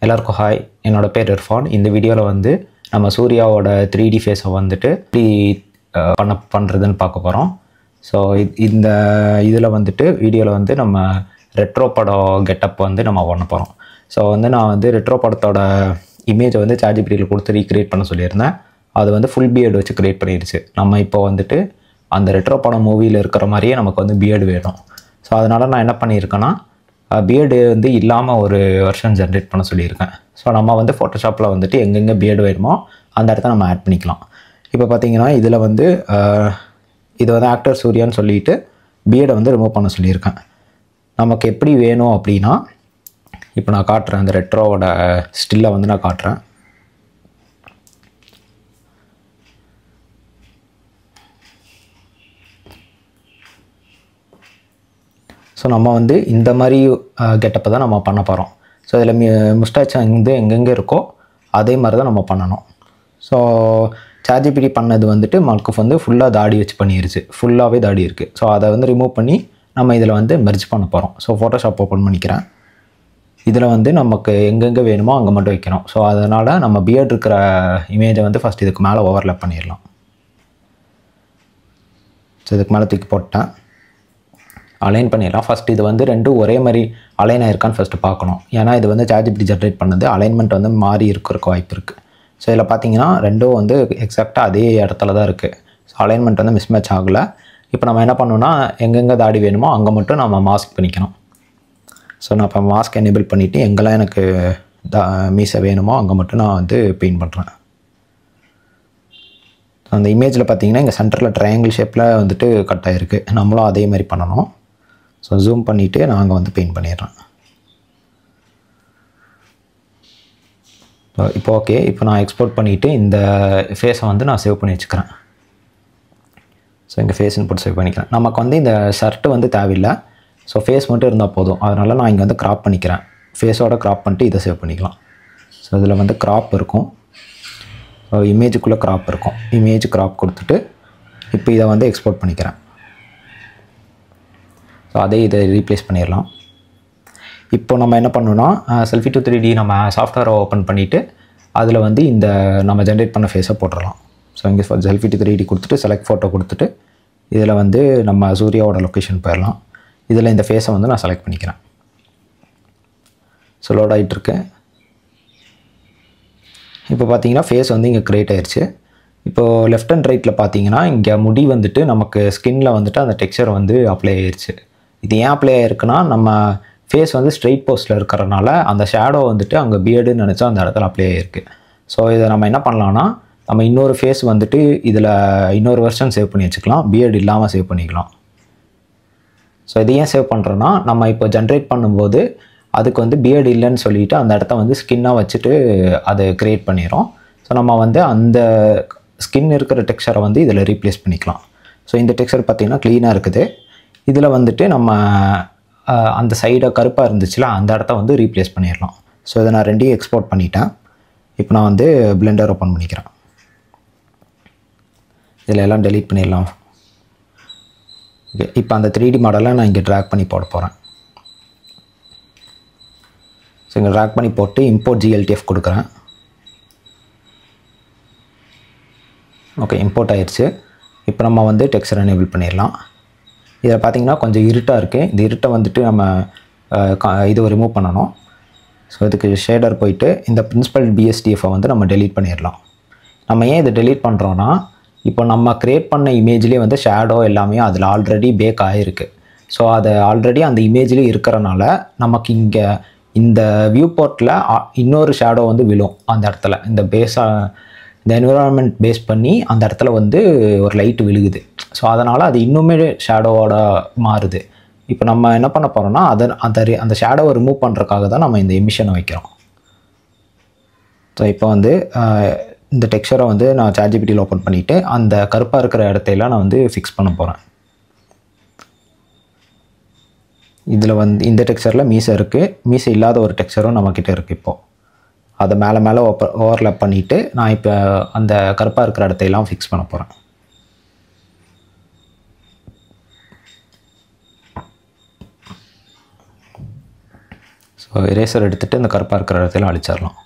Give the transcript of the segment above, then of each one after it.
எல்லாருக்கும் ஹாய், என்னோட பேர் இர்ஃபான். இந்த வீடியோவில் வந்து நம்ம சூர்யாவோட 3D ஃபேஸை வந்துட்டு எப்படி பண்ணுறதுன்னு பார்க்க போகிறோம். ஸோ இந்த இதில் வந்துட்டு வீடியோவில் வந்து நம்ம ரெட்ரோ படம் கெட்டப் வந்து நம்ம பண்ண போகிறோம். ஸோ வந்து நான் வந்து ரெட்ரோ படத்தோட இமேஜை வந்து ChatGPTயில் கொடுத்து ரீக்ரியேட் பண்ண சொல்லியிருந்தேன். அது வந்து ஃபுல் பியர்டு வச்சு க்ரியேட் பண்ணிடுச்சு. நம்ம இப்போ வந்துட்டு அந்த ரெட்ரோ படம் மூவியில் இருக்கிற மாதிரியே நமக்கு வந்து பியர்டு வேணும். ஸோ அதனால் நான் என்ன பண்ணியிருக்கேன்னா, பியர்டு வந்து இல்லாமல் ஒரு வெர்ஷன் ஜென்ரேட் பண்ண சொல்லியிருக்கேன். ஸோ நம்ம வந்து ஃபோட்டோஷாப்பில் வந்துட்டு எங்கெங்கே பியர்டு வேணுமோ அந்த இடத்த நம்ம ஆட் பண்ணிக்கலாம். இப்போ பார்த்தீங்கன்னா இதில் வந்து இது வந்து ஆக்டர் சூர்யான்னு சொல்லிட்டு பியர்டை வந்து ரிமூவ் பண்ண சொல்லியிருக்கேன். நமக்கு எப்படி வேணும் அப்படின்னா, இப்போ நான் காட்டுறேன், அந்த ரெட்ரோவோட ஸ்டில்லை வந்து நான் காட்டுறேன். ஸோ நம்ம வந்து இந்த மாதிரி கெட்டப்பை தான் நம்ம பண்ண போகிறோம். ஸோ இதில் முஸ்டாச் வந்து எங்கெங்கே இருக்கோ அதே மாதிரி தான் நம்ம பண்ணணும். ஸோ ChatGPT பண்ணது வந்துட்டு மல்குஃப் வந்து ஃபுல்லாக தாடி வச்சு பண்ணிடுச்சு, ஃபுல்லாகவே தாடி இருக்குது. ஸோ அதை வந்து ரிமூவ் பண்ணி நம்ம இதில் வந்து மெர்ஜ் பண்ண போகிறோம். ஸோ ஃபோட்டோஷாப் ஓப்பன் பண்ணிக்கிறேன். இதில் வந்து நமக்கு எங்கெங்கே வேணுமோ அங்கே மட்டும் வைக்கணும். ஸோ அதனால் நம்ம பியர்ட் இருக்கிற இமேஜை வந்து ஃபஸ்ட் இதுக்கு மேலே ஓவர்லேப் பண்ணிடலாம். ஸோ இதுக்கு மேலே தூக்கி போட்டேன், அலைன் பண்ணிடலாம். ஃபஸ்ட் இது வந்து ரெண்டும் ஒரே மாதிரி அலைன் ஆயிருக்கான்னு ஃபஸ்ட்டு பார்க்கணும். ஏன்னா இது வந்து ChatGPT ஜென்ரேட் பண்ணது, அலைன்மெண்ட் வந்து மாறி இருக்கிறதுக்கு வாய்ப்பு இருக்குது. ஸோ இதில் பார்த்தீங்கன்னா ரெண்டும் வந்து எக்ஸாக்டாக அதே இடத்துல தான் இருக்குது. ஸோ அலைன்மெண்ட் வந்து மிஸ்மேட்ச் ஆகலை. இப்போ நம்ம என்ன பண்ணணும்னா, எங்கெங்கே தாடி வேணுமோ அங்கே மட்டும் நம்ம மாஸ்க் பண்ணிக்கணும். ஸோ நான் இப்போ மாஸ்க் எனேபிள் பண்ணிவிட்டு எங்கெல்லாம் எனக்கு மீசை வேணுமோ அங்கே மட்டும் நான் வந்து பெயிண்ட் பண்ணுறேன். அந்த இமேஜில் பார்த்தீங்கன்னா இங்கே சென்டரில் ட்ரையாங்கிள் ஷேப்பில் வந்துட்டு கட் ஆகிருக்கு. நம்மளும் அதே மாதிரி பண்ணணும். ஸோ ஜூம் பண்ணிவிட்டு நான் அங்கே வந்து பெயிண்ட் பண்ணிடுறேன். இப்போ ஓகே. இப்போ நான் எக்ஸ்போர்ட் பண்ணிவிட்டு இந்த ஃபேஸை வந்து நான் சேவ் பண்ணி வச்சுக்கிறேன். ஸோ இங்கே ஃபேஸ்ன்னு போட்டு சேவ் பண்ணிக்கிறேன். நமக்கு வந்து இந்த ஷர்ட்டு வந்து தேவையில்லை. ஸோ ஃபேஸ் மட்டும் இருந்தால் போதும். அதனால் நான் இங்கே வந்து க்ராப் பண்ணிக்கிறேன். ஃபேஸோட க்ராப் பண்ணிட்டு இதை சேவ் பண்ணிக்கலாம். ஸோ இதில் வந்து க்ராப் இருக்கும், ஸோ இமேஜுக்குள்ளே க்ராப் இருக்கும். இமேஜ் க்ராப் கொடுத்துட்டு இப்போ இதை வந்து எக்ஸ்போர்ட் பண்ணிக்கிறேன். ஸோ அதே இதை ரீப்ளேஸ் பண்ணிடலாம். இப்போ நம்ம என்ன பண்ணணும்னா, செல்ஃபி டு 3D நம்ம சாஃப்ட்வேரை ஓப்பன் பண்ணிவிட்டு அதில் வந்து இந்த நம்ம ஜென்ரேட் பண்ண ஃபேஸை போட்டுடலாம். ஸோ இங்கே செல்ஃபி டு 3D கொடுத்துட்டு செலக்ட் ஃபோட்டோ கொடுத்துட்டு இதில் வந்து நம்ம சூர்யாவோட லொக்கேஷன் போயிடலாம். இதில் இந்த ஃபேஸை வந்து நான் செலக்ட் பண்ணிக்கிறேன். ஸோ லோட் ஆகிட்டுருக்கு. இப்போ பார்த்தீங்கன்னா ஃபேஸ் வந்து இங்கே க்ரியேட் ஆயிடுச்சு. இப்போது லெஃப்ட் அண்ட் ரைட்டில் பார்த்தீங்கன்னா இங்கே முடி வந்துட்டு நமக்கு ஸ்கின்னில் வந்துட்டு அந்த டெக்ஸ்சர் வந்து அப்ளை ஆயிடுச்சு. இது ஏன் அப்ளை ஆகிருக்குன்னா, நம்ம ஃபேஸ் வந்து ஸ்ட்ரெயிட் போஸ்ட்டில் இருக்கிறனால அந்த ஷேடோ வந்துட்டு அங்கே பியர்டுன்னு நினச்சா அந்த இடத்துல அப்ளை ஆகிருக்கு. ஸோ இதை நம்ம என்ன பண்ணலான்னா, நம்ம இன்னொரு ஃபேஸ் வந்துட்டு இதில் இன்னொரு வெர்ஷன் சேவ் பண்ணி வச்சுக்கலாம், பியர்டு இல்லாமல் சேவ் பண்ணிக்கலாம். ஸோ இது ஏன் சேவ் பண்ணுறோன்னா, நம்ம இப்போ ஜென்ரேட் பண்ணும்போது அதுக்கு வந்து பியர்டு இல்லைன்னு சொல்லிவிட்டு அந்த இடத்த வந்து ஸ்கின்னாக வச்சுட்டு அதை க்ரியேட் பண்ணிடும். ஸோ நம்ம வந்து அந்த ஸ்கின் இருக்கிற டெக்ஸ்சரை வந்து இதில் ரீப்ளேஸ் பண்ணிக்கலாம். ஸோ இந்த டெக்ஸ்சர் பார்த்திங்கன்னா க்ளீனாக இருக்குது. இதில் வந்துட்டு நம்ம அந்த சைடை கருப்பாக இருந்துச்சுல அந்த இடத்த வந்து ரீப்ளேஸ் பண்ணிடலாம். ஸோ இதை நான் ரெண்டையும் எக்ஸ்போர்ட் பண்ணிட்டேன். இப்போ நான் வந்து பிளெண்டர் ஓப்பன் பண்ணிக்கிறேன். இதில் எல்லாம் டெலீட் பண்ணிடலாம். ஓகே, இப்போ அந்த 3D மாடலை நான் இங்கே ட்ராக் பண்ணி போட போகிறேன். ஸோ இங்கே ட்ராக் பண்ணி போட்டு இம்போர்ட் GLTF கொடுக்குறேன். ஓகே, இம்போர்ட் ஆயிடுச்சு. இப்போ நம்ம வந்து டெக்ஸ்சர் எனேபிள் பண்ணிடலாம். இதில் பார்த்திங்கன்னா கொஞ்சம் இருட்டாக இருக்குது. இந்த இருட்டை வந்துட்டு நம்ம இது ரிமூவ் பண்ணணும். ஸோ இதுக்கு ஷேடர் போயிட்டு இந்த பிரின்சிபல் BSDF வந்து நம்ம டெலீட் பண்ணிடலாம். நம்ம ஏன் இதை டெலீட் பண்ணுறோன்னா, இப்போ நம்ம க்ரியேட் பண்ண இமேஜ்லேயே வந்து ஷேடோ எல்லாமே அதில் ஆல்ரெடி பேக் ஆகிருக்கு. ஸோ அது ஆல்ரெடி அந்த இமேஜ்லேயே இருக்கிறனால நமக்கு இங்கே இந்த வியூ போர்ட்டில் இன்னொரு ஷேடோ வந்து விழும் அந்த இடத்துல. இந்த என்விரான்மெண்ட் பேஸ் பண்ணி அந்த இடத்துல வந்து ஒரு லைட்டு விழுகுது. ஸோ அதனால் அது இன்னுமே ஷேடோவோட மாறுது. இப்போ நம்ம என்ன பண்ண போகிறோம்னா, அந்த ஷேடோவை ரிமூவ் பண்ணுறதுக்காக தான் நம்ம இந்த எமிஷனை வைக்கிறோம். ஸோ இப்போ வந்து இந்த டெக்ஸ்சரை வந்து நான் ChatGPTயில் ஓப்பன் பண்ணிவிட்டு அந்த கருப்பாக இருக்கிற இடத்தையெல்லாம் நான் வந்து ஃபிக்ஸ் பண்ண போகிறேன். இதில் வந்து இந்த டெக்ஸ்சரில் மீசை இருக்குது, மீசை இல்லாத ஒரு டெக்ஸ்சரும் நம்மக்கிட்ட இருக்குது. இப்போது அதை மேலே ஓவர்லேப் பண்ணிவிட்டு நான் இப்போ அந்த கருப்பாக இருக்கிற இடத்தையெல்லாம் ஃபிக்ஸ் பண்ண போகிறேன். ஸோ ஸோ எரேசர் எடுத்துகிட்டு இந்த கருப்பாக இருக்கிற இடத்துல அழிச்சிடலாம்.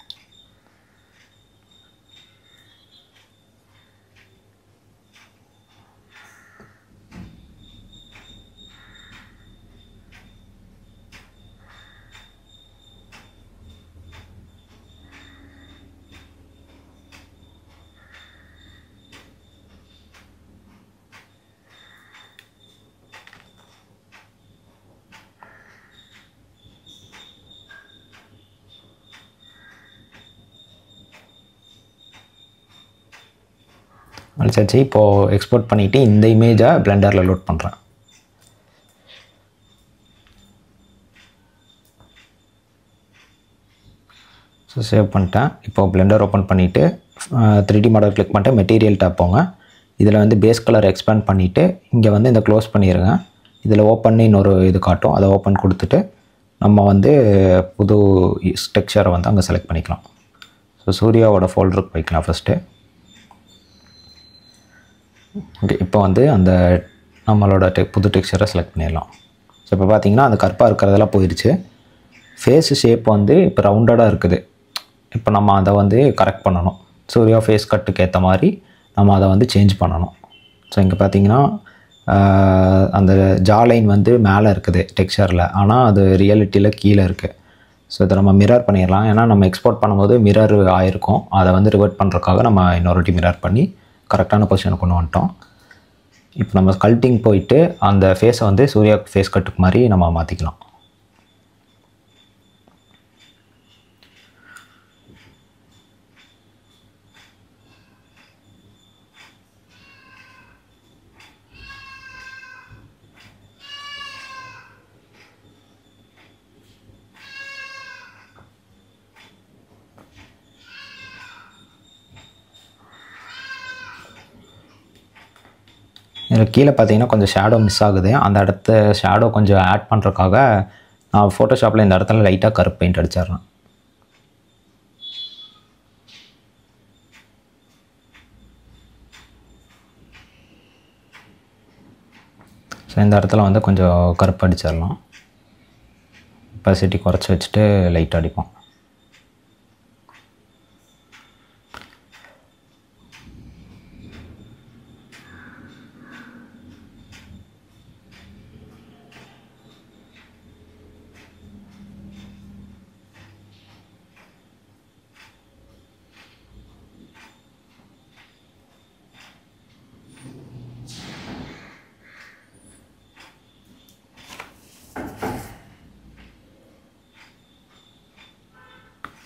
அழிச்சாச்சு. இப்போது எக்ஸ்போர்ட் பண்ணிவிட்டு இந்த இமேஜை பிளெண்டரில் லோட் பண்ணுறேன். ஸோ சேவ் பண்ணிட்டேன். இப்போது பிளெண்டர் ஓப்பன் பண்ணிவிட்டு 3D மாடல் கிளிக் பண்ணிட்டு மெட்டீரியல் டேப் போங்க. இதில் வந்து பேஸ் கலர் எக்ஸ்பேண்ட் பண்ணிவிட்டு இங்கே வந்து இந்த க்ளோஸ் பண்ணிடுங்க. இதில் ஓப்பன் இன்னொரு இது காட்டும், அதை ஓப்பன் கொடுத்துட்டு நம்ம வந்து புது டெக்ஸ்சரை வந்து அங்கே செலக்ட் பண்ணிக்கலாம். ஸோ சூர்யாவோட ஃபோல்டருக்கு போய்க்கலாம் ஃபஸ்ட்டு. ஓகே, இப்போ வந்து அந்த நம்மளோட புது டெக்ஸ்சரை செலக்ட் பண்ணிடலாம். ஸோ இப்போ பார்த்தீங்கன்னா அந்த கருப்பாக இருக்கிறதெல்லாம் போயிடுச்சு. ஃபேஸ் ஷேப் வந்து இப்போ ரவுண்டடாக இருக்குது. இப்போ நம்ம அதை வந்து கரெக்ட் பண்ணணும். சூர்யா ஃபேஸ் கட்டுக்கு ஏற்ற மாதிரி நம்ம அதை வந்து சேஞ்ச் பண்ணணும். ஸோ இங்கே பார்த்தீங்கன்னா அந்த ஜா லைன் வந்து மேலே இருக்குது டெக்ஸ்சரில், ஆனால் அது ரியாலிட்டியில் கீழே இருக்குது. ஸோ இதை நம்ம மிரர் பண்ணிடலாம். ஏன்னா நம்ம எக்ஸ்போர்ட் பண்ணும்போது மிரர் ஆகிருக்கும், அதை வந்து ரிவர்ட் பண்ணுறதுக்காக நம்ம இன்னொரு வாட்டி மிரர் பண்ணி கரெக்டான பொசிஷனுக்கு கொண்டு வந்துட்டோம். இப்போ நம்ம ஸ்கல்ப்டிங் போயிட்டு அந்த ஃபேஸை வந்து சூர்யா ஃபேஸ் கட்டுக்கு மாதிரி நம்ம மாற்றிக்கலாம். இதில் கீழே பார்த்தீங்கன்னா கொஞ்சம் ஷேடோ மிஸ் ஆகுது. அந்த இடத்த ஷேடோ கொஞ்சம் ஆட் பண்ணுறதுக்காக நான் ஃபோட்டோஷாப்பில் இந்த இடத்துல லைட்டாக கருப்பு பெயிண்ட் அடிச்சிடுறேன். ஸோ இந்த இடத்துல வந்து கொஞ்சம் கருப்பு அடிச்சிடலாம். ஒப்பாசிட்டி குறைச்சி வச்சுட்டு லைட்டாக அடிப்போம்.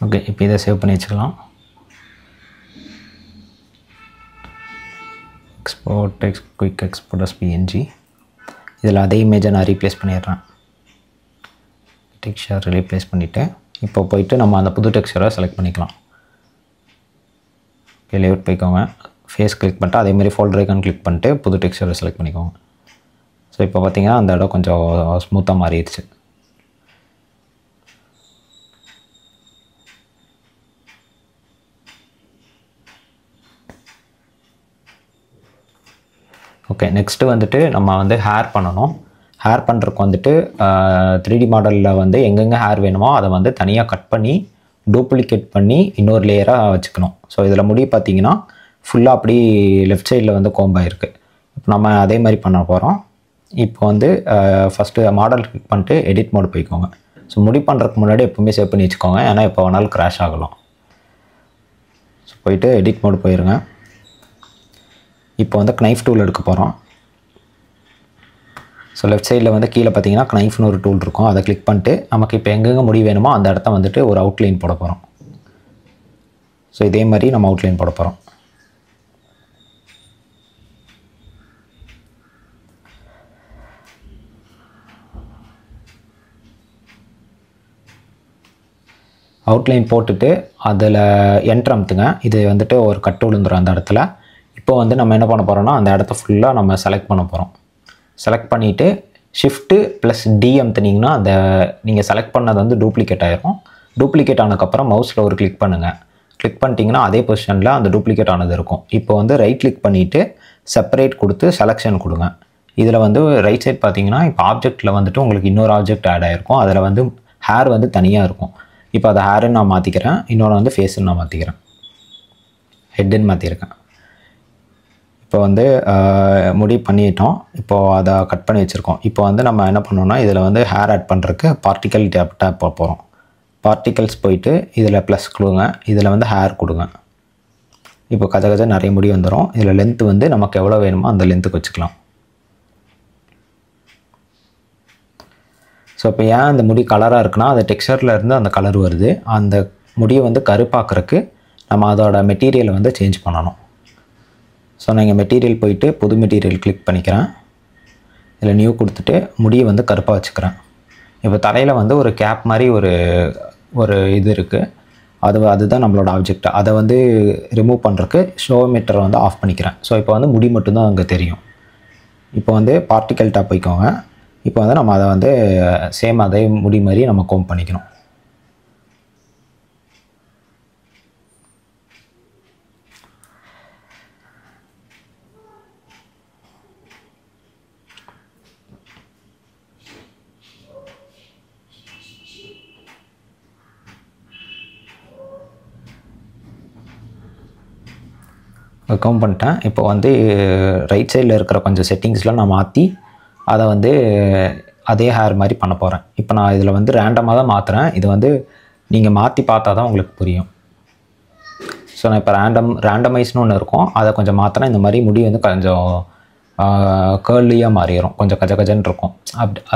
ஓகே, இப்போ இதை சேவ் பண்ணி வச்சுக்கலாம். Export quick export as PNG. இதில் அதே இமேஜை நான் ரீப்ளேஸ் பண்ணிடுறேன். டெக்ஸ்சர் ரீப்ளேஸ் பண்ணிவிட்டு இப்போ போயிட்டு நம்ம அந்த புது டெக்ஸ்சரை செலக்ட் பண்ணிக்கலாம். லேஅவுட் போய்க்கோங்க, ஃபேஸ் கிளிக் பண்ணிட்டு அதேமாதிரி ஃபோல்டர் ஐக்கான் கிளிக் பண்ணிட்டு புது டெக்ஸ்சரை செலக்ட் பண்ணிக்கோங்க. ஸோ இப்போ பார்த்தீங்கன்னா அந்த இடம் கொஞ்சம் ஸ்மூத்தாக மாறிடுச்சு. ஓகே, நெக்ஸ்ட்டு வந்துட்டு நம்ம வந்து ஹேர் பண்ணணும். ஹேர் பண்ணுறதுக்கு வந்துட்டு 3D மாடலில் வந்து எங்கெங்கே ஹேர் வேணுமோ அதை வந்து தனியாக கட் பண்ணி டூப்ளிகேட் பண்ணி இன்னொரு லேயராக வச்சுக்கணும். ஸோ இதில் முடி பார்த்திங்கன்னா ஃபுல்லாக அப்படி லெஃப்ட் சைடில் வந்து கோம்பாயிருக்கு. இப்போ நம்ம அதே மாதிரி பண்ண போகிறோம். இப்போ வந்து ஃபஸ்ட்டு மாடல் கிளிக் பண்ணிட்டு எடிட் மோடு போய்க்கோங்க. ஸோ முடி பண்ணுறதுக்கு முன்னாடி எப்போவுமே சேவ் பண்ணி வச்சுக்கோங்க, ஏன்னா எப்போ வேணாலும் க்ராஷ் ஆகலாம். ஸோ போயிட்டு எடிட் மோடு போயிடுங்க. இப்போ வந்து நைஃப் டூல் எடுக்க போகிறோம். ஸோ லெஃப்ட் சைடில் வந்து கீழே பார்த்தீங்கன்னா நைஃப்னு ஒரு டூல் இருக்கும், அதை கிளிக் பண்ணிட்டு நமக்கு இப்போ எங்கெங்கே முடி வேணுமோ அந்த இடத்த வந்துட்டு ஒரு அவுட்லைன் போட போகிறோம். ஸோ இதே மாதிரி நம்ம அவுட்லைன் போட போகிறோம். அவுட்லைன் போட்டுட்டு அதில் என்டர் அமுத்துங்க. இது வந்துட்டு ஒரு கட்டு விழுந்துடும் அந்த இடத்துல. இப்போ வந்து நம்ம என்ன பண்ண போகிறோம்னா அந்த இடத்த ஃபுல்லாக நம்ம செலக்ட் பண்ண போகிறோம். செலக்ட் பண்ணிவிட்டு ஷிஃப்ட்டு ப்ளஸ் D அமுத்துனீங்கன்னா அந்த நீங்கள் செலக்ட் பண்ணது வந்து டூப்ளிகேட் ஆகிரும். டூப்ளிகேட் ஆனதுக்கப்புறம் மவுஸில் ஒரு கிளிக் பண்ணுங்கள். கிளிக் பண்ணிட்டீங்கன்னா அதே பொசிஷனில் அந்த டூப்ளிகேட் ஆனது இருக்கும். இப்போ வந்து ரைட் கிளிக் பண்ணிவிட்டு செப்பரேட் கொடுத்து செலெக்ஷன் கொடுங்க. இதில் வந்து ரைட் சைட் பார்த்தீங்கன்னா இப்போ ஆப்ஜெக்ட்டில் வந்துட்டு உங்களுக்கு இன்னொரு ஆப்ஜெக்ட் ஆட் ஆகிருக்கும். அதில் வந்து ஹேர் வந்து தனியாக இருக்கும். இப்போ அதை ஹேருன்னு நான் மாற்றிக்கிறேன், இன்னொன்று வந்து ஃபேஸுன்னு நான் மாற்றிக்கிறேன், ஹெட்டுன்னு மாற்றிருக்கேன். இப்போ வந்து முடி பண்ணிட்டோம். இப்போது அதை கட் பண்ணி வச்சுருக்கோம். இப்போ வந்து நம்ம என்ன பண்ணோம்னா இதில் வந்து ஹேர் ஆட் பண்ணுறதுக்கு பார்ட்டிக்கல் டேப் போகிறோம். பார்ட்டிகல்ஸ் போயிட்டு இதில் ப்ளஸ் கொடுங்க, இதில் வந்து ஹேர் கொடுங்க. இப்போ கஜ கஜ நிறைய முடி வந்துடும். இதில் லென்த்து வந்து நமக்கு எவ்வளோ வேணுமோ அந்த லென்த்துக்கு வச்சுக்கலாம். ஸோ இப்போ ஏன் அந்த முடி கலராக இருக்குன்னா அது டெக்ஸ்சரில் இருந்து அந்த கலர் வருது. அந்த முடியை வந்து கருப்பாக்குறதுக்கு நம்ம அதோட மெட்டீரியலை வந்து சேஞ்ச் பண்ணணும். ஸோ நான் இங்கே மெட்டீரியல் போயிட்டு புது மெட்டீரியல் கிளிக் பண்ணிக்கிறேன். இதில் நியூ கொடுத்துட்டு முடியை வந்து கருப்பாக வச்சுக்கிறேன். இப்போ தலையில் வந்து ஒரு கேப் மாதிரி ஒரு இது இருக்குது, அதுதான் நம்மளோட ஆப்ஜெக்ட். அதை வந்து ரிமூவ் பண்ணுறதுக்கு ஷோ மீட்டரை வந்து ஆஃப் பண்ணிக்கிறேன். ஸோ இப்போ வந்து முடி மட்டும்தான் அங்கே தெரியும். இப்போ வந்து பார்ட்டிக்கல் டேப் போய்க்கோங்க. இப்போ வந்து நம்ம அதை வந்து சேம் அதே முடி மாதிரி நம்ம கோம் பண்ணிக்கணும். கோம் பண்ணிட்டேன். இப்போ வந்து ரைட் சைடில் இருக்கிற கொஞ்சம் செட்டிங்ஸ்லாம் நான் மாற்றி அதை வந்து அதே ஹேர் மாதிரி பண்ண போகிறேன். இப்போ நான் இதில் வந்து ரேண்டமாக தான் மாற்றுறேன். இது வந்து நீங்கள் மாற்றி பார்த்தா தான் உங்களுக்கு புரியும். ஸோ நான் இப்போ ரேண்டமைஸ்னு ஒன்று இருக்கும், அதை கொஞ்சம் மாற்றினா இந்த மாதிரி முடி வந்து கொஞ்சம் கேர்லியாக மாறிடும், கொஞ்சம் கஜ கஜன்னு இருக்கும்.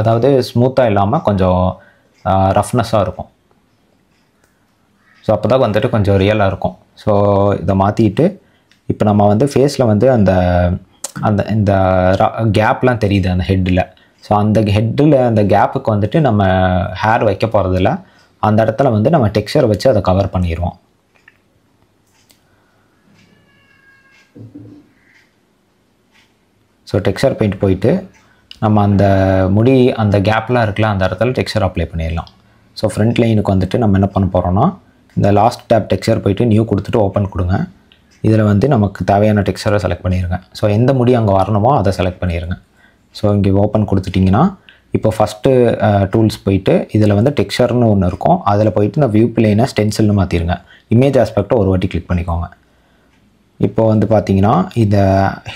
அதாவது ஸ்மூத்தாக இல்லாமல் கொஞ்சம் ரஃப்னஸாக இருக்கும். ஸோ அப்போ தான் வந்துட்டு கொஞ்சம் ரியலாக இருக்கும். ஸோ இதை மாற்றிட்டு இப்போ நம்ம வந்து ஃபேஸில் வந்து இந்த கேப்லாம் தெரியுது அந்த ஹெட்டில். ஸோ அந்த ஹெட்டில் அந்த கேப்புக்கு வந்துட்டு நம்ம ஹேர் வைக்க போகிறதில்ல, அந்த இடத்துல வந்து நம்ம டெக்ஸ்சர் வச்சு அதை கவர் பண்ணிடுவோம். ஸோ டெக்ஸ்சர் பெயிண்ட் போயிட்டு நம்ம அந்த முடி அந்த கேப்லாம் இருக்குல்ல அந்த இடத்துல டெக்ஸ்சர் அப்ளை பண்ணிடலாம். ஸோ ஃப்ரண்ட் லைனுக்கு வந்துட்டு நம்ம என்ன பண்ண போகிறோம்னா இந்த லாஸ்ட் டேப் டெக்ஸ்சர் போயிட்டு நியூ கொடுத்துட்டு ஓப்பன் கொடுங்க. இதில் வந்து நமக்கு தேவையான டெக்ஸ்சரை செலக்ட் பண்ணிடுங்க. ஸோ எந்த முடி அங்கே வரணுமோ அதை செலக்ட் பண்ணிடுங்க. ஸோ இங்கே ஓப்பன் கொடுத்துட்டிங்கன்னா இப்போ ஃபஸ்ட்டு டூல்ஸ் போயிட்டு இதில் வந்து டெக்ஸ்சர்னு ஒன்று இருக்கும், அதில் போயிட்டு இந்த வியூ பிளேனை ஸ்டென்சில்னு மாற்றிடுங்க. இமேஜ் ஆஸ்பெக்டை ஒரு வாட்டி கிளிக் பண்ணிக்கோங்க. இப்போ வந்து பார்த்தீங்கன்னா இந்த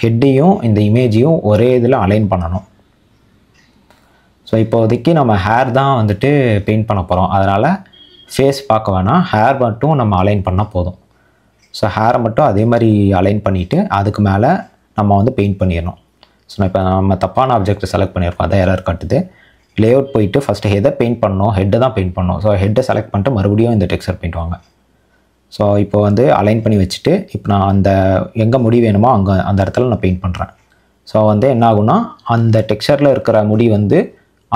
ஹெட்டையும் இந்த இமேஜையும் ஒரே இதில் அலைன் பண்ணணும். ஸோ இப்போதைக்கு நம்ம ஹேர் தான் வந்துட்டு பெயிண்ட் பண்ண போகிறோம், அதனால் ஃபேஸ் பார்க்க வேணாம், ஹேர் மட்டும் நம்ம அலைன் பண்ணால் போதும். ஸோ ஹேரை மட்டும் அதே மாதிரி அலைன் பண்ணிவிட்டு அதுக்கு மேலே நம்ம வந்து பெயிண்ட் பண்ணிடணும். ஸோ இப்போ நம்ம தப்பான ஆப்ஜெக்ட் செலக்ட் பண்ணியிருக்கோம், அதை எரர் காட்டுது. லேஅவுட் போயிட்டு ஃபஸ்ட்டு எதை பெயிண்ட் பண்ணணும், ஹெட்டை தான் பெயிண்ட் பண்ணணும். ஸோ ஹெட்டை செலக்ட் பண்ணிட்டு மறுபடியும் இந்த டெக்ஸ்சர் பெயிண்ட் வாங்க. ஸோ இப்போ வந்து அலைன் பண்ணி வச்சுட்டு இப்போ நான் அந்த எங்கே முடி வேணுமோ அங்கே அந்த இடத்துல நான் பெயிண்ட் பண்ணுறேன். ஸோ வந்து என்ன ஆகும்னா அந்த டெக்ஸ்சரில் இருக்கிற முடி வந்து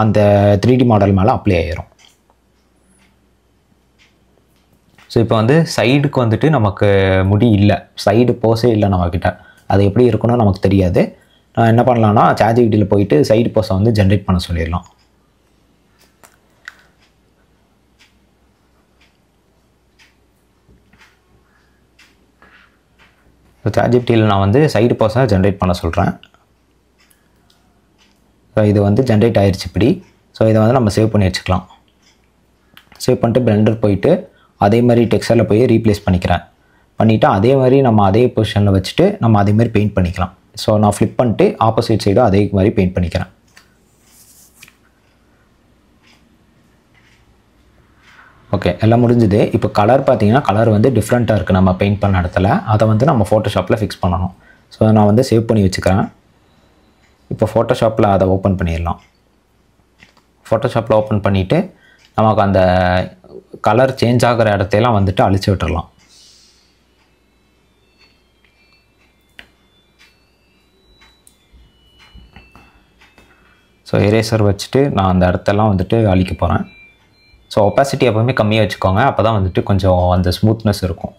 அந்த 3D மாடல் மேலே அப்ளை ஆகிரும். ஸோ இப்போ வந்து சைடுக்கு வந்துட்டு நமக்கு முடி இல்லை, சைடு போஸே இல்லை நம்மக்கிட்ட. அது எப்படி இருக்குன்னு நமக்கு தெரியாது. நான் என்ன பண்ணலான்னா ChatGPTயில் போயிட்டு சைடு போஸை வந்து ஜென்ரேட் பண்ண சொல்லிடலாம். ஸோ ChatGPTயில் நான் வந்து சைடு போஸை ஜென்ரேட் பண்ண சொல்கிறேன். ஸோ இது வந்து ஜென்ரேட் ஆயிடுச்சு இப்படி. ஸோ இதை வந்து நம்ம சேவ் பண்ணி வச்சுக்கலாம். சேவ் பண்ணிட்டு பிளெண்டர் போயிட்டு அதே மாதிரி டெக்ஸ்சரில் போய் ரீப்ளேஸ் பண்ணிவிட்டு அதே மாதிரி நம்ம அதே பொசிஷனில் வச்சுட்டு நம்ம அதே மாதிரி பெயிண்ட் பண்ணிக்கலாம். ஸோ நான் ஃப்ளிப் பண்ணிட்டு ஆப்போசிட் சைடும் அதே மாதிரி பெயிண்ட் பண்ணிக்கிறேன். ஓகே, எல்லாம் முடிஞ்சுது. இப்போ கலர் பார்த்தீங்கன்னா கலர் வந்து டிஃப்ரெண்ட்டாக இருக்குது நம்ம பெயிண்ட் பண்ண இடத்துல. அதை வந்து நம்ம ஃபோட்டோஷாப்பில் ஃபிக்ஸ் பண்ணணும். ஸோ நான் வந்து சேவ் பண்ணி வச்சுக்கிறேன். இப்போ ஃபோட்டோஷாப்பில் அதை ஓப்பன் பண்ணிடலாம். ஃபோட்டோஷாப்பில் ஓப்பன் பண்ணிவிட்டு நமக்கு அந்த கலர் சேஞ்ச் ஆகிற இடத்தையெல்லாம் வந்துட்டு அழிச்சு விட்டுடலாம். ஸோ எரேசர் வச்சுட்டு நான் அந்த இடத்தெல்லாம் வந்துட்டு அழிக்க போகிறேன். ஸோ ஒப்பாசிட்டி எப்போவுமே கம்மியாக வச்சுக்கோங்க, அப்போ தான் வந்துட்டு கொஞ்சம் அந்த ஸ்மூத்னஸ் இருக்கும்.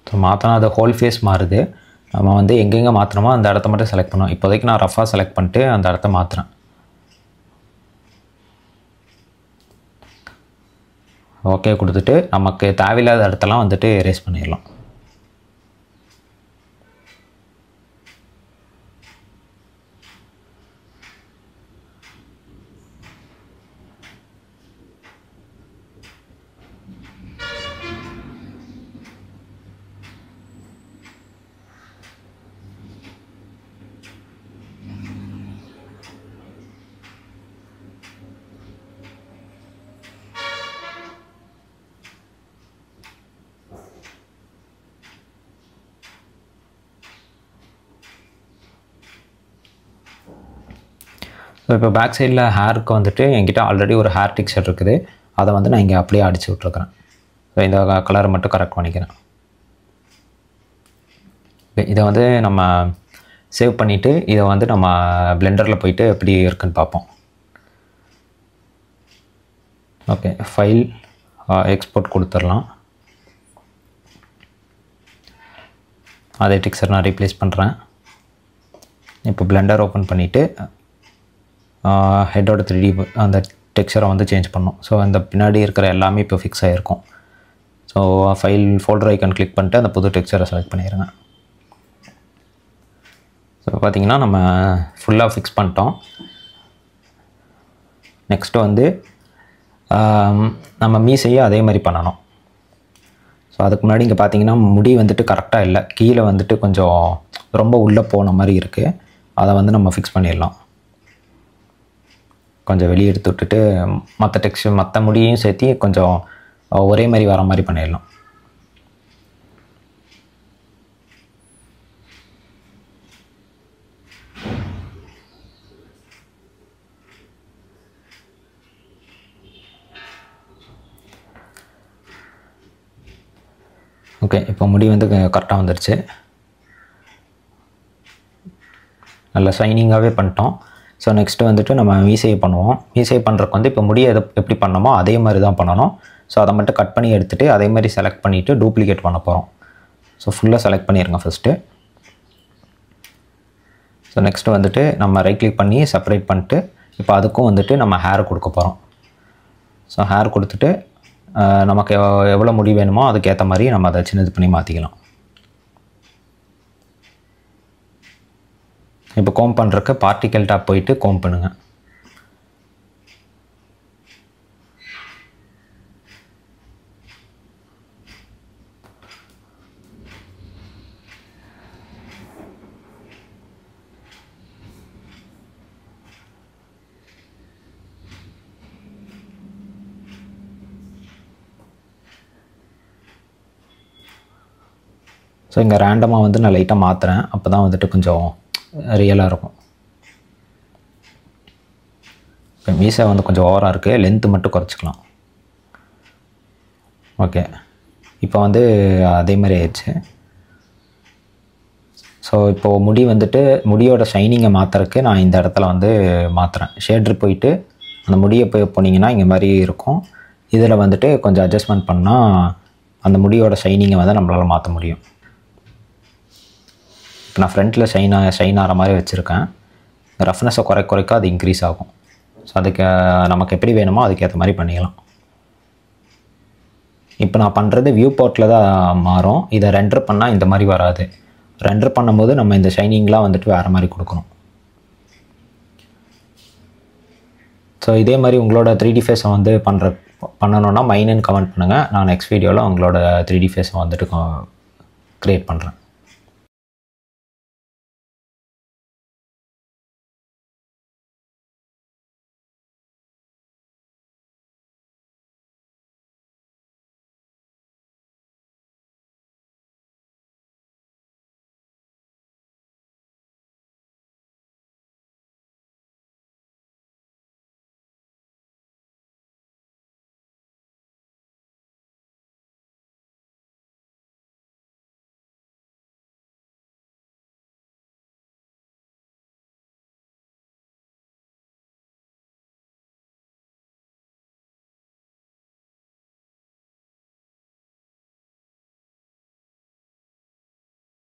ஸோ மாற்றினா அது ஹோல் ஃபேஸ் மாறுது. நம்ம வந்து எங்கெங்கே மாற்றணுமோ அந்த இடத்த மட்டும் செலக்ட் பண்ணுவோம். இப்போதைக்கு நான் ரஃபாக செலக்ட் பண்ணிட்டு அந்த இடத்த மாற்றுறேன். ஓகே கொடுத்துட்டு நமக்கு தேவையில்லாத இடத்தெல்லாம் வந்துட்டு எரேஸ் பண்ணிடலாம். ஸோ இப்போ பேக் சைடில் ஹேருக்கு வந்துட்டு என்கிட்ட ஆல்ரெடி ஒரு ஹேர் டெக்ஸ்சர் இருக்குது. அதை வந்து நான் இங்கே அப்படியே அடித்து விட்ருக்கிறேன். ஸோ இந்த கலரை மட்டும் கரெக்ட் பண்ணிக்கிறேன். இதை வந்து நம்ம சேவ் பண்ணிவிட்டு இதை வந்து நம்ம பிளெண்டரில் போயிட்டு எப்படி இருக்குன்னு பார்ப்போம். ஓகே, ஃபைல் எக்ஸ்போர்ட் கொடுத்துடலாம். அதே டெக்ஸ்சர் நான் ரீப்ளேஸ் பண்ணுறேன். இப்போ பிளெண்டர் ஓப்பன் பண்ணிவிட்டு ஹெட்டோட 3D அந்த டெக்ஸ்சரை வந்து சேஞ்ச் பண்ணோம். ஸோ அந்த பின்னாடி இருக்கிற எல்லாமே இப்போ ஃபிக்ஸ் ஆகிருக்கும். So file folder icon click பண்ணிட்டு அந்த புது டெக்ஸ்சரை செலக்ட் பண்ணிடுங்க. ஸோ பார்த்திங்கன்னா நம்ம ஃபுல்லாக ஃபிக்ஸ் பண்ணிட்டோம். நெக்ஸ்ட்டு வந்து நம்ம மீசையை அதே மாதிரி பண்ணணும். ஸோ அதுக்கு முன்னாடி இங்கே பார்த்திங்கன்னா முடி வந்துட்டு கரெக்டாக இல்லை, கீழே வந்துட்டு கொஞ்சம் ரொம்ப உள்ளே போன மாதிரி இருக்குது. அதை வந்து நம்ம ஃபிக்ஸ் பண்ணிடலாம். கொஞ்சம் வெளியே எடுத்து விட்டுட்டு மற்ற டெக்ஸ்சர் மற்ற முடியையும் சேர்த்து கொஞ்சம் ஒரே மாதிரி வர மாதிரி பண்ணிடலாம். ஓகே, இப்போ முடி வந்து கரெக்டாக வந்துடுச்சு. நல்லா ஷைனிங்காகவே பண்ணிட்டோம். ஸோ நெக்ஸ்ட்டு வந்துட்டு நம்ம மீசையை பண்ணுவோம். மீசையை பண்ணுறதுக்கு வந்து இப்போ முடியை எப்படி பண்ணணுமோ அதே மாதிரி தான் பண்ணணும். ஸோ அதை மட்டும் கட் பண்ணி எடுத்துகிட்டு அதே மாதிரி செலக்ட் பண்ணிவிட்டு டூப்ளிகேட் பண்ண போகிறோம். ஸோ ஃபுல்லாக செலக்ட் பண்ணிடுங்க ஃபஸ்ட்டு. ஸோ நெக்ஸ்ட்டு வந்துட்டு நம்ம ரைட் கிளிக் பண்ணி செப்பரேட் பண்ணிட்டு இப்போ அதுக்கும் வந்துட்டு நம்ம ஹேர் கொடுக்க போகிறோம். ஸோ ஹேர் கொடுத்துட்டு நமக்கு எவ்வளோ முடி வேணுமோ அதுக்கேற்ற மாதிரி நம்ம அதை சின்னது பண்ணி மாற்றிக்கலாம். இப்போ கோம் பண்ணுறதுக்கு பார்ட்டிக்கல் டாப் போயிட்டு கோம் பண்ணுங்கள். ஸோ இங்கே ரேண்டமாக வந்து நான் லைட்டாக மாற்றுறேன். அப்போ தான் வந்துட்டு கொஞ்சம் ரியலாக இருக்கும். இப்போ மீசை வந்து கொஞ்சம் ஓவராக இருக்குது, லென்த்து மட்டும் குறைச்சிக்கலாம். ஓகே, இப்போ வந்து அதே மாதிரி ஆயிடுச்சு. ஸோ இப்போது முடி வந்துட்டு முடியோட ஷைனிங்கை மாற்றுறதுக்கு நான் இந்த இடத்துல வந்து மாற்றுறேன். ஷேட்ரு போயிட்டு அந்த முடியை போனீங்கன்னா இங்கே மாதிரி இருக்கும். இதில் வந்துட்டு கொஞ்சம் அட்ஜஸ்ட்மெண்ட் பண்ணால் அந்த முடியோட ஷைனிங்கை வந்து நம்மளால் மாற்ற முடியும். இப்போ நான் ஃப்ரண்ட்டில் ஷைன் ஆகிற மாதிரி வச்சுருக்கேன். ரஃப்னஸை குறைக்க அது இன்க்ரீஸ் ஆகும். ஸோ அதுக்கு நமக்கு எப்படி வேணுமோ அதுக்கேற்ற மாதிரி பண்ணிக்கலாம். இப்போ நான் பண்ணுறது வியூ போர்ட்டில் தான் மாறும். இதை ரெண்டர் பண்ணால் இந்த மாதிரி வராது. ரெண்டர் பண்ணும்போது நம்ம இந்த ஷைனிங்லாம் வந்துட்டு வேறு மாதிரி கொடுக்கணும். ஸோ இதே மாதிரி உங்களோட 3D ஃபேஸை வந்து பண்ணணுன்னா மைனுன்னு கமெண்ட் பண்ணுங்கள். நான் நெக்ஸ்ட் வீடியோவில் உங்களோட 3D ஃபேஸை வந்துட்டு க்ரியேட் பண்ணுறேன்.